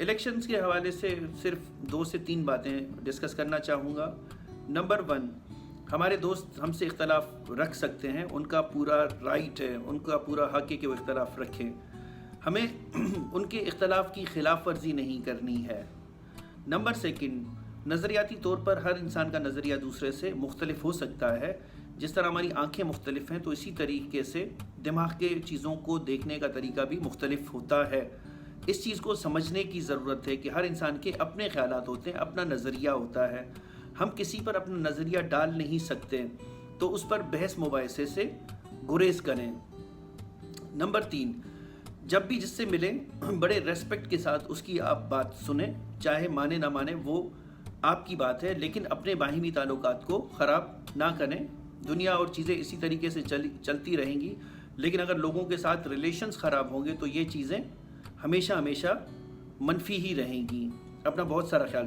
Elections کے حوالے سے صرف 2 سے 3 باتیں ڈسکس کرنا چاہوں گا۔ نمبر 1، ہمارے دوست ہم سے اختلاف رکھ سکتے ہیں، ان کا پورا رائٹ ہے، ان کا پورا حق ہے کہ وہ اختلاف رکھیں۔ ہمیں ان کے اختلاف کی خلاف ورزی نہیں کرنی ہے۔ نمبر 2، نظریاتی طور پر ہر انسان کا نظریہ دوسرے سے مختلف ہو سکتا ہے۔ جس طرح ہماری آنکھیں مختلف ہیں تو اسی طریقے سے دماغ کے چیزوں کو دیکھنے کا طریقہ بھی مختلف ہوتا ہے۔ اس چیز کو سمجھنے کی ضرورت ہے کہ ہر انسان کے اپنے خیالات ہوتے ہیں، اپنا نظریہ ہوتا ہے۔ ہم کسی پر اپنا نظریہ ڈال نہیں سکتے، تو اس پر بحث مباحثے سے گریز کریں۔ نمبر 3، جب بھی جس سے ملیں بڑے ریسپیکٹ کے ساتھ اس کی آپ بات سنیں، چاہے مانے نہ مانے وہ آپ کی بات ہے، لیکن اپنے باہمی تعلقات کو خراب نہ کریں۔ دنیا اور چیزیں اسی طریقے سے چلتی رہیں گی، لیکن اگر لوگوں کے ساتھ ریلیشنز خراب ہوں گے تو یہ چیزیں ہمیشہ منفی ہی رہیں گی۔ اپنا بہت سارا خیال